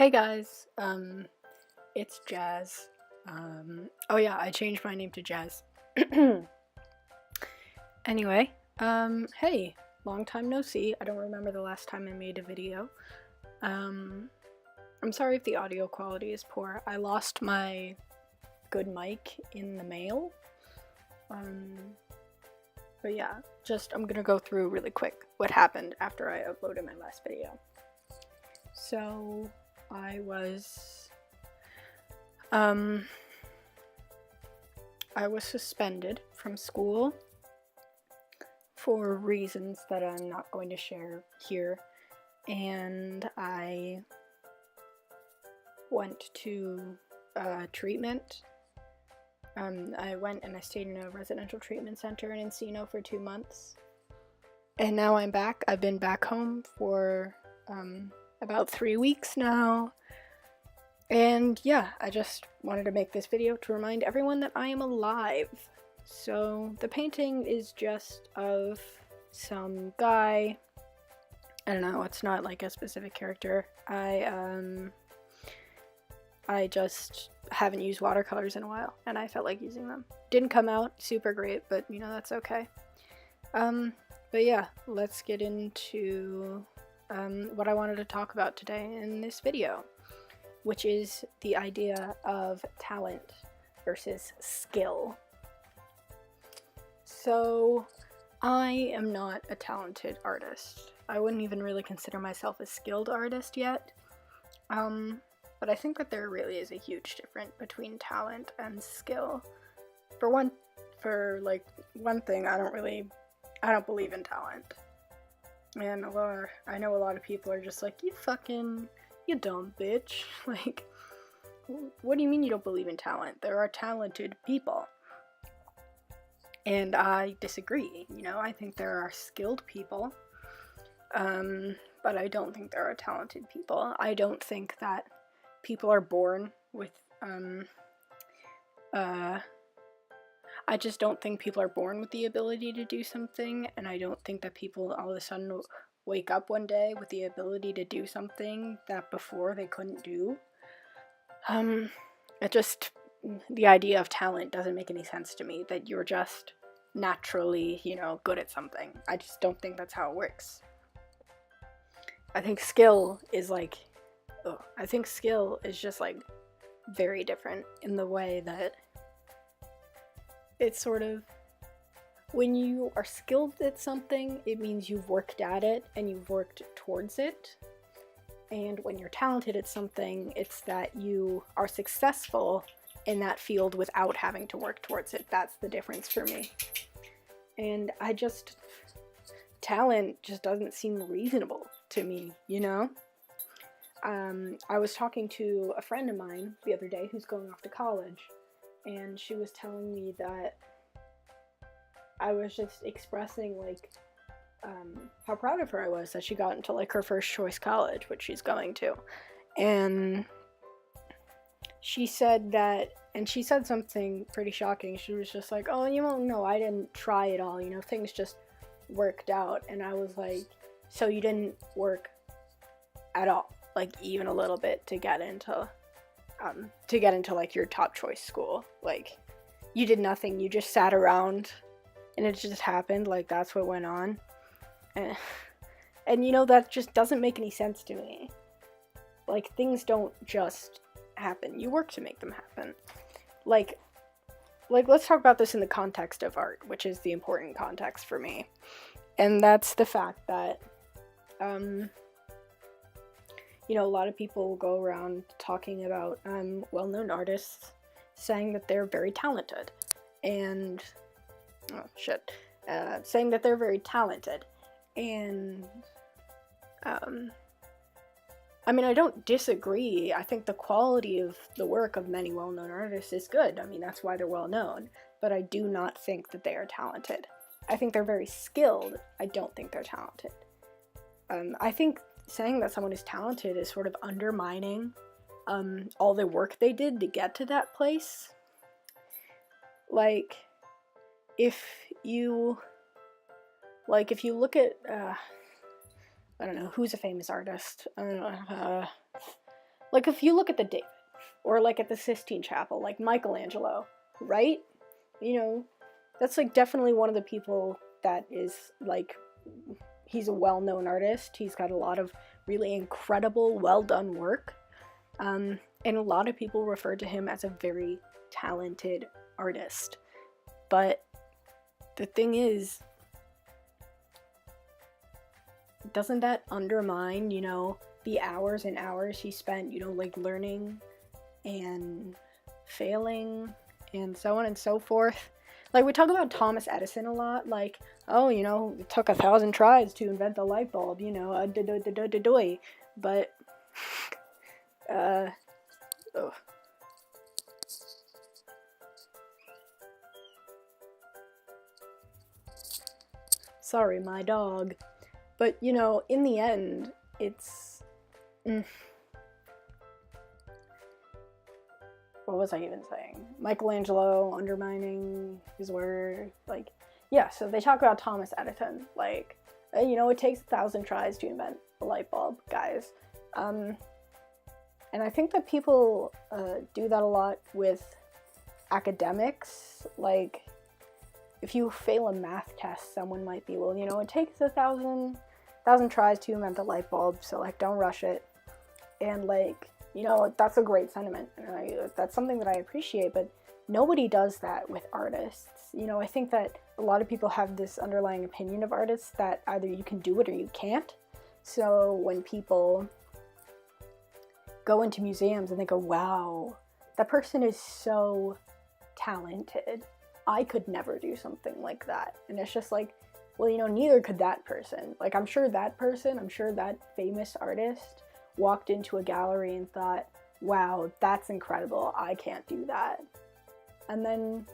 Hey guys, it's Jazz. Oh yeah, I changed my name to Jazz. Anyway, hey, long time no see. I don't remember the last time I made a video. Um, I'm sorry if the audio quality is poor. I lost my good mic in the mail. Um, but yeah, I'm gonna go through really quick what happened after I uploaded my last video. So, I was suspended from school for reasons that I'm not going to share here, and I went to treatment. I went and I stayed in a residential treatment center in Encino for 2 months, and now I'm back. I've been back home for about 3 weeks now. And yeah, I just wanted to make this video to remind everyone that I am alive. So the painting is just of some guy. I don't know, it's not like a specific character. I just haven't used watercolors in a while, and I felt like using them. Didn't come out super great, but you know, that's okay. But yeah, let's get into what I wanted to talk about today in this video, which is the idea of talent versus skill. So, I am not a talented artist. I wouldn't even really consider myself a skilled artist yet. But I think that there really is a huge difference between talent and skill. For one thing, I don't believe in talent. And I know a lot of people are just like, you dumb bitch. Like, what do you mean you don't believe in talent? There are talented people. And I disagree, I think there are skilled people, but I don't think there are talented people. I don't think that people are born with, I just don't think people are born with the ability to do something, and I don't think that people all of a sudden wake up one day with the ability to do something that before they couldn't do. The idea of talent doesn't make any sense to me, that you're just naturally, good at something. I just don't think that's how it works. I think skill is just like very different in the way that it's sort of, when you are skilled at something, it means you've worked at it and you've worked towards it. And when you're talented at something, it's that you are successful in that field without having to work towards it. That's the difference for me. And talent just doesn't seem reasonable to me, I was talking to a friend of mine the other day who's going off to college, and she was telling me that I was just expressing, how proud of her I was that she got into, her first choice college, which she's going to. And she said something pretty shocking. She was just like, oh, no, I didn't try it all, things just worked out. And I was like, so you didn't work at all, even a little bit, to get into your top choice school? You did nothing, you just sat around and it just happened, that's what went on? And that just doesn't make any sense to me. Things don't just happen, you work to make them happen. Let's talk about this in the context of art, which is the important context for me. And that's the fact that, a lot of people go around talking about well-known artists saying that they're very talented. And, saying that they're very talented. And, I don't disagree. I think the quality of the work of many well-known artists is good. That's why they're well-known. But I do not think that they are talented. I think they're very skilled. I don't think they're talented. I think saying that someone is talented is sort of undermining all the work they did to get to that place. If you look at, I don't know, who's a famous artist? I don't know, Like, if you look at the David, or like at the Sistine Chapel, like Michelangelo, right? You know, that's like definitely one of the people that is like, he's a well-known artist. He's got a lot of really incredible, well-done work. And a lot of people refer to him as a very talented artist. But the thing is, doesn't that undermine, you know, the hours and hours he spent, you know, like learning and failing and so on and so forth? Like, we talk about Thomas Edison a lot, like, oh, you know, it took 1,000 tries to invent the light bulb, you know, but, ugh. Sorry, my dog. But, you know, in the end, it's... What was I even saying? Michelangelo undermining his work. Like, yeah, so they talk about Thomas Edison. Like, you know, it takes 1,000 tries to invent a light bulb, guys. And I think that people do that a lot with academics. Like, if you fail a math test, someone might be, well, you know, it takes 1,000 tries to invent the light bulb, so, like, don't rush it. And, like, you know, that's a great sentiment, and that's something that I appreciate, but nobody does that with artists. You know, I think that a lot of people have this underlying opinion of artists that either you can do it or you can't. So when people go into museums and they go, wow, that person is so talented, I could never do something like that. And it's just like, well, you know, neither could that person. Like, I'm sure that famous artist walked into a gallery and thought, wow, that's incredible, I can't do that. And then,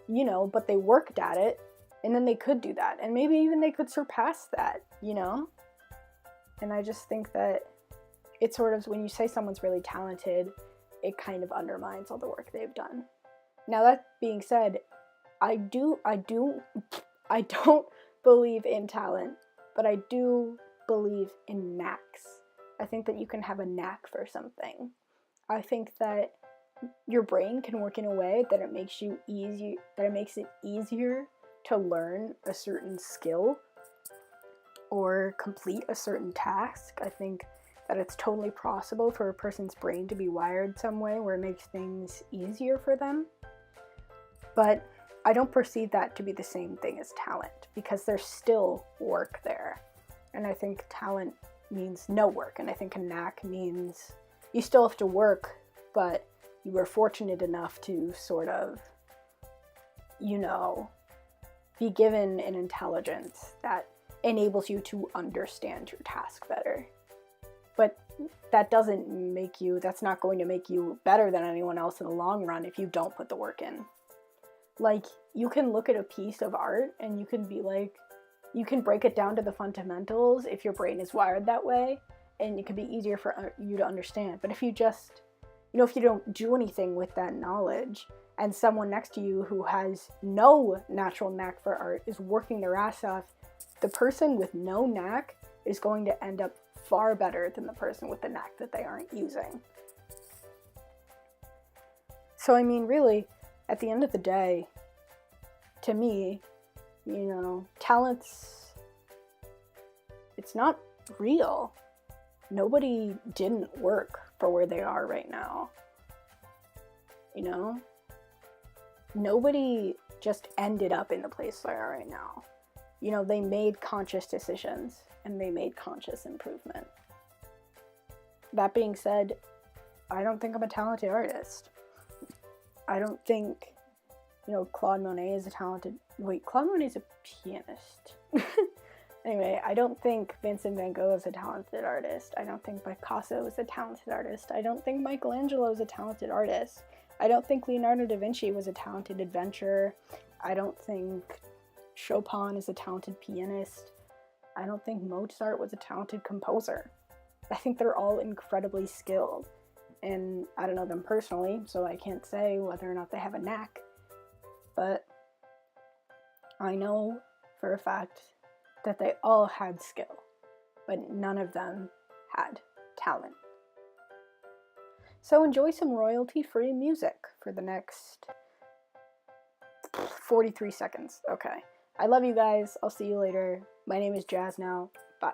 you know, but they worked at it, and then they could do that. And maybe even they could surpass that, you know? And I just think that it's sort of, when you say someone's really talented, it kind of undermines all the work they've done. Now, that being said, I don't believe in talent, but I do believe in knacks. I think that you can have a knack for something. I think that your brain can work in a way that it makes it easier to learn a certain skill or complete a certain task. I think that it's totally possible for a person's brain to be wired some way where it makes things easier for them. But I don't perceive that to be the same thing as talent, because there's still work there. And I think talent means no work, and I think a knack means you still have to work, but you were fortunate enough to sort of, you know, be given an intelligence that enables you to understand your task better. But that's not going to make you better than anyone else in the long run if you don't put the work in. Like, you can look at a piece of art and you can be like, you can break it down to the fundamentals if your brain is wired that way, and it can be easier for you to understand. But if you just, you know, if you don't do anything with that knowledge, and someone next to you who has no natural knack for art is working their ass off, the person with no knack is going to end up far better than the person with the knack that they aren't using. So, I mean, really, at the end of the day, to me, you know, it's not real. Nobody didn't work for where they are right now. You know? Nobody just ended up in the place they are right now. You know, they made conscious decisions and they made conscious improvement. That being said, I don't think I'm a talented artist. I don't think, you know, Claude Monet is Claude Monet's a pianist. Anyway, I don't think Vincent van Gogh is a talented artist. I don't think Picasso is a talented artist. I don't think Michelangelo is a talented artist. I don't think Leonardo da Vinci was a talented adventurer. I don't think Chopin is a talented pianist. I don't think Mozart was a talented composer. I think they're all incredibly skilled. And I don't know them personally, so I can't say whether or not they have a knack. But I know for a fact that they all had skill, but none of them had talent. So enjoy some royalty-free music for the next 43 seconds. Okay. I love you guys. I'll see you later. My name is Jazz now. Bye.